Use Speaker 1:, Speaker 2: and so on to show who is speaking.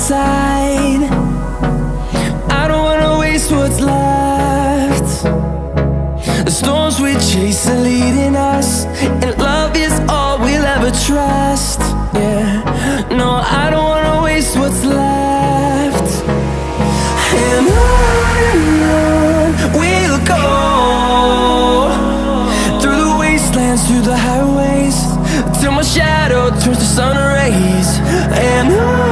Speaker 1: inside. I don't wanna waste what's left. The storms we chase are leading us, and love is all we'll ever trust. Yeah, no, I don't wanna waste what's left. And on we'll go, through the wastelands, through the highways, till my shadow turns to sun rays. And on